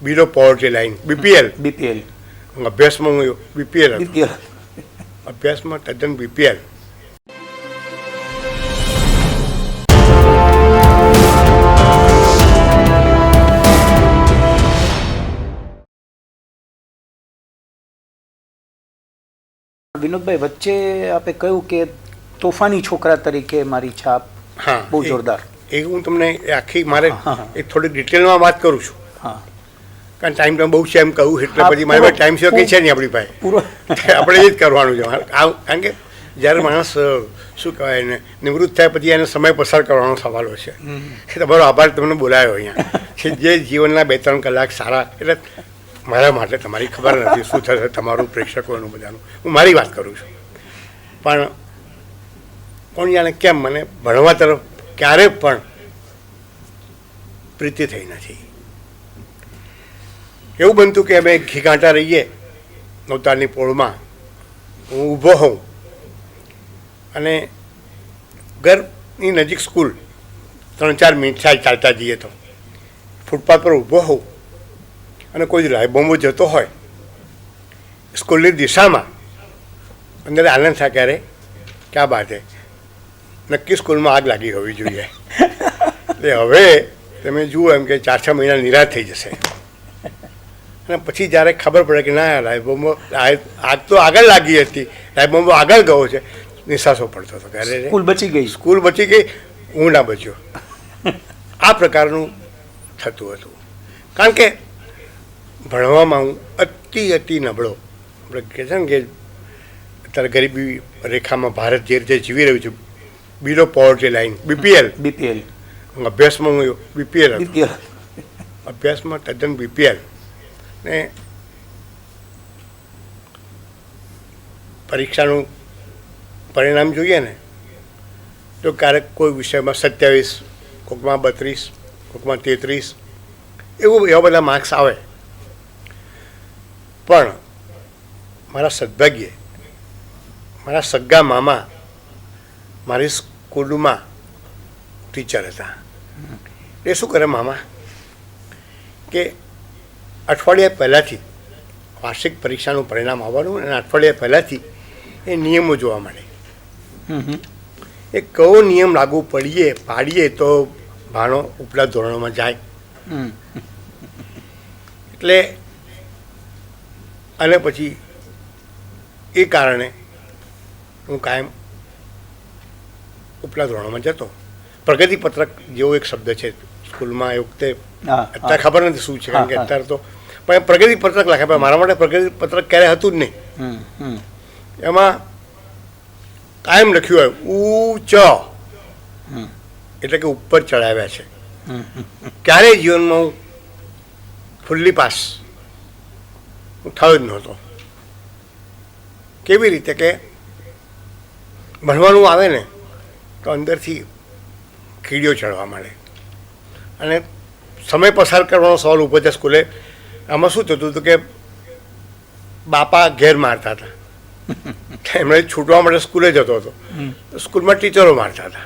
બિલો poverty line, BPL. BPL. અભ્યાસમાં હું BPL હતો. બીપીએલ. અભ્યાસમાં તદ્દન બીપીએલ. વિનોદભાઈ, વચ્ચે આપે કહ્યું કે તોફાની છોકરા તરીકે મારી છાપ હા, બહુ જોરદાર. એ હું તમને આખી મારે એક થોડી ડિટેલમાં વાત કરું છું. હા, કારણ ટાઈમ તમે બહુ છે એમ કહું એટલે પછી મારી પાસે ટાઈમ છે કે છે નહીં આપણી પાસે. પૂરો આપણે એ જ કરવાનું છે. કારણ કે જ્યારે માણસ શું કહેવાય એને નિવૃત્ત થાય પછી એને સમય પસાર કરવાનો સવાલ હોય છે. તમારો આભાર તમને બોલાયો અહીંયા કે જે જીવનના 2-3 કલાક સારા, એટલે મારા માટે તમારી ખબર નથી શું થશે તમારું પ્રેક્ષકોનું બધાનું. હું મારી વાત કરું છું. પણ કોણ જાણે કેમ મને ભણવા તરફ ક્યારે પણ પ્રીતિ થઈ નથી. એવું બનતું કે અમે ઘીઘાંટા રહીએ નવતારની પોળમાં, હું ઊભો હોઉં અને ઘરની નજીક સ્કૂલ 3-4 મિનિટ થાય ચાલતા જઈએ તો, ફૂટપાથ પર ઊભો હોઉં અને કોઈ રાયબોમ્બો જતો હોય સ્કૂલની દિશામાં, અંદર આનંદ થાય ક્યારે ક્યાં બાત હે, નક્કી સ્કૂલમાં આગ લાગી હોવી જોઈએ. એટલે હવે તમે જુઓ એમ કે 4-6 મહિના નિરાશ થઈ જશે અને પછી જ્યારે ખબર પડે કે ના રાયબોમ્બો આગ તો આગળ લાગી હતી, રાયબોમ્બો આગળ ગયો છે, નિશાસો પડતો હતો ક્યારે સ્કૂલ બચી ગઈ. સ્કૂલ બચી ગઈ, હું ના બચ્યો. આ પ્રકારનું થતું હતું. કારણ કે ભણવામાં હું અતિ નબળો. આપણે કહે છે ને કે અત્યારે ગરીબી રેખામાં ભારત જે રીતે જીવી રહ્યું છે, બિલો પોવર્ટી લાઈન, બીપીએલ. બીપીએલ. અભ્યાસમાં હું બીપીએલ હતો. બીપીએલ. અભ્યાસમાં તદ્દન બીપીએલ. ને પરીક્ષાનું પરિણામ જોઈએ ને તો ક્યારેક કોઈ વિષયમાં 27, કોઈકમાં 32, કોઈકમાં 33 એવા બધા માર્ક્સ આવે. પણ મારા સદભાગ્યે મારા સગા મામા મારી સ્કૂલમાં ટીચર હતા. એ શું કરે મામા કે અઠવાડિયા પહેલાંથી વાર્ષિક પરીક્ષાનું પરિણામ આવવાનું અને અઠવાડિયા પહેલાંથી એ નિયમો જોવા મળે. એ કયો નિયમ લાગુ પાડીએ તો ભાણો ઉપલા ધોરણોમાં જાય. એટલે અને પછી એ કારણે હું કાયમ ઉપલા ધોરણોમાં જતો. પ્રગતિપત્રક જેવો એક શબ્દ છે સ્કૂલમાં એ વખતે, અત્યારે ખબર નથી શું છે કારણ કે અત્યારે તો, પણ પ્રગતિપત્રક લખે. પણ મારા માટે પ્રગતિપત્રક ક્યારે હતું જ નહીં. એમાં કાયમ લખ્યું હોય ઊંચ, એટલે કે ઉપર ચડાવ્યા છે. ક્યારેય જીવનમાં હું ફુલ્લી પાસ હું થયો જ નહોતો. કેવી રીતે કે ભણવાનું આવે ને તો અંદરથી કીડીઓ ચડવા માંડે અને સમય પસાર કરવાનો સવાલ ઊભો છે સ્કૂલે. આમાં શું થતું હતું કે બાપા ઘેર મારતા હતા, એમણે છૂટવા માટે સ્કૂલે જતો હતો, સ્કૂલમાં ટીચરો મારતા હતા.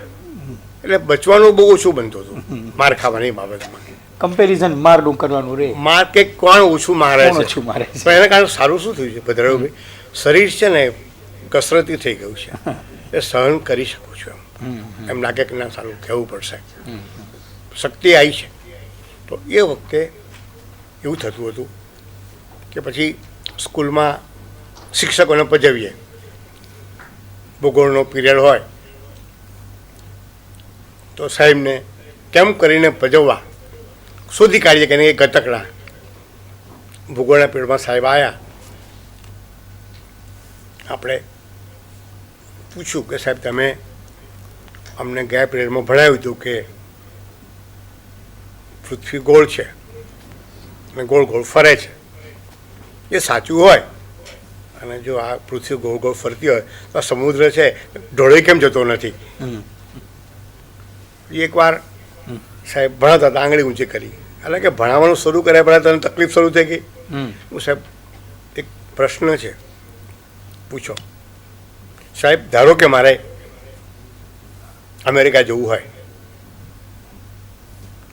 એટલે બચવાનું બહુ ઓછું બનતું હતું માર ખાવાની બાબતમાં. કમ્પેરિઝન મારનું કરવાનું રે, માર કે કોણ ઓછું મારે છે. પણ એના કારણે સારું શું થયું છે ભદ્રભાઈ, શરીર છે ને કસરતી થઈ ગયું છે. એ સહન કરી શકું છું. એમ લાગે કે ના સારું કહેવું પડશે, શક્તિ આવી છે. તો એ વખતે એવું થતું હતું કે પછી સ્કૂલમાં શિક્ષકોને પજવીએ, ભૂગોળનો પીરિયડ હોય તો સાહેબને કેમ કરીને પજવવા શોધી કાઢીએ કે એ ગતકડા. ભૂગોળના પીરિયડમાં સાહેબ આવ્યા, આપણે પૂછ્યું કે સાહેબ તમે અમને ગયા પીરિયડમાં ભણાવ્યું હતું કે પૃથ્વી ગોળ છે અને ગોળ ગોળ ફરે છે. એ સાચું હોય અને જો આ પૃથ્વી ગોળ ગોળ ફરતી હોય તો સમુદ્ર છે ઢોળાઈ કેમ જતો નથી? એકવાર સાહેબ ભણાવતા હતા, આંગળી ઊંચી કરી, એટલે કે ભણાવવાનું શરૂ કર્યા પહેલાં તને તકલીફ શરૂ થઈ ગઈ. હું સાહેબ એક પ્રશ્ન છે પૂછો. સાહેબ ધારો કે મારે અમેરિકા જવું હોય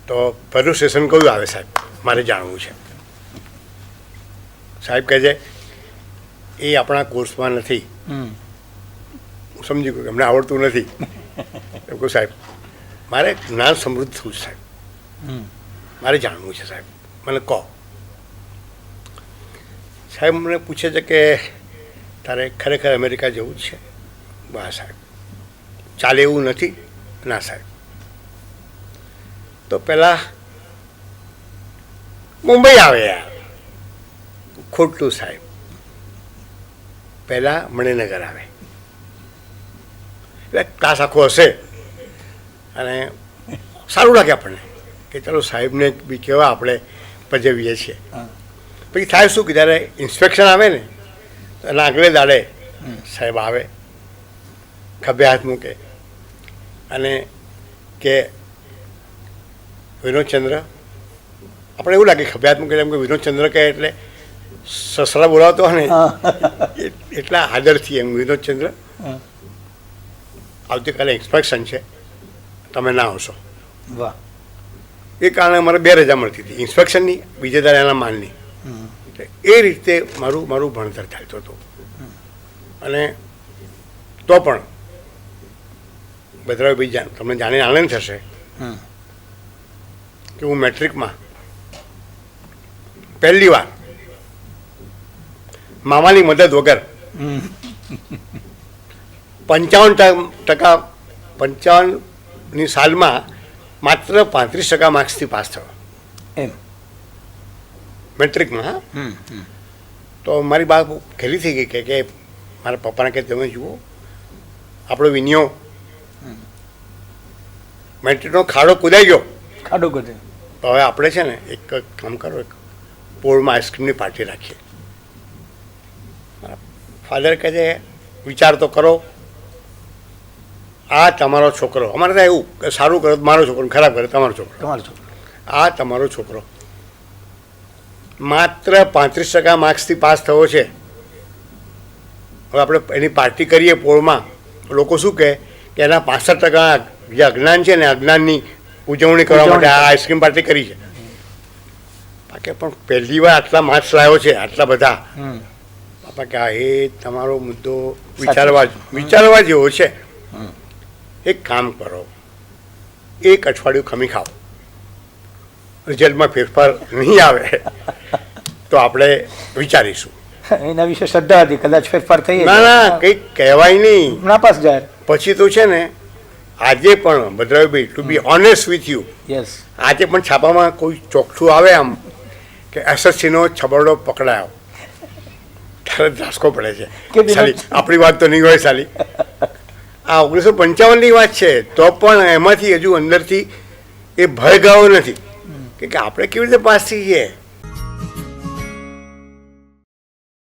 તો પહેલું સ્ટેશન કયું આવે સાહેબ? મારે જાણવું છે. સાહેબ કહે છે એ આપણા કોર્સમાં નથી. હમ. હું સમજી ગયો કે અમને આવડતું નથી. એમ કહું સાહેબ મારે જ્ઞાન સમૃદ્ધ થવું છે સાહેબ, હમ. મારે જાણવું છે સાહેબ, મને કહો. સાહેબ મને પૂછે છે કે તારે ખરેખર અમેરિકા જવું જ છે? વાહ સાહેબ, ચાલે એવું નથી? ના સાહેબ. તો પહેલાં મુંબઈ આવે યાર. ખોટું સાહેબ, પહેલાં મણિનગર આવે. એટલે ક્લાસ આખો હશે અને સારું લાગે આપણને કે ચાલો સાહેબને બી કહેવા આપણે પજવીએ છીએ. પછી થાય શું કે જ્યારે ઇન્સ્પેક્શન આવે ને અને આગલે દાડે સાહેબ આવે, ખભે હાથ મૂકે અને કે વિનોદચંદ્ર, આપણે એવું લાગે ખભે હાથ મૂકે એમ કે વિનોદચંદ્ર કહે એટલે સસરા બોલાવતો હોય ને એટલા આદરથી એમ, વિનોદચંદ્ર આવતીકાલે ઇન્સ્પેક્શન છે, તમે ના આવશો. વાહ. એ કારણે અમારે 2 રજા મળતી હતી, ઇન્સ્પેક્શનની, બીજે દાડે એના માનની. એ રીતે મારું ભણતર ચાલતું હતું. અને તો પણ ભદ્રાભાઈ તમને જાણીને આનંદ થશે કે હું મેટ્રિકમાં પહેલી વાર મામાની મદદ વગર 55% સાલમાં માત્ર 35% માર્ક્સથી પાસ થયો એમ મેટ્રિકમાં. હા. તો મારી બા ખેલી થઈ ગઈ કે મારા પપ્પાને કે તમે જુઓ આપણો વિનિયો મેટ્રિકનો ખાડો કૂદાઈ ગયો. ખાડો ગોતે. તો હવે આપણે છે ને એક કામ કરો, એક પોળમાં આઈસ્ક્રીમની પાર્ટી રાખીએ. ફાધર કહે છે વિચાર તો કરો, આ તમારો છોકરો, અમારે ત્યાં એવું કે સારું કરો તો મારો છોકરો, ખરાબ કરે તમારો છોકરો. તમારો છોકરો. આ તમારો છોકરો માત્ર 35% માર્ક્સથી પાસ થયો છે. હવે આપણે એની પાર્ટી કરીએ પોળમાં, લોકો શું કહે કે એના 65% જે અજ્ઞાન છે ને અજ્ઞાનની ઉજવણી કરવા માટે આ આઈસ્ક્રીમ પાર્ટી કરી છે. બાકી પણ પહેલી વાર આટલા માર્ક્સ લાવ્યો છે, આટલા બધા. બાપા કે એ તમારો મુદ્દો વિચારવા જેવો છે. એક કામ કરો, 1 અઠવાડિયું ખમી ખાઓ, રિઝલ્ટમાં ફેરફાર નહીં આવે તો આપણે વિચારીશું. એના વિશે શ્રદ્ધા હતી, કદાચ ફેરફાર થઈ. ના કંઈક કહેવાય નહીં, નાપાસ જાહેર. પછી તો છે ને આજે પણ Bhadrabhai, to be honest with you, yes, આજે પણ છાપામાં કોઈ ચોખ્ઠું આવે આમ કે એસએસસીનો છબરડો પકડાયો, ત્યારે ધ્રાસકો પડે છે સાલી. આપણી વાત તો નહીં હોય સાલી. આ 1955ની વાત છે, તો પણ એમાંથી હજુ અંદરથી એ ભય ગયો નથી કે આપણે કેવી રીતે પાસ થઈ જઈએ.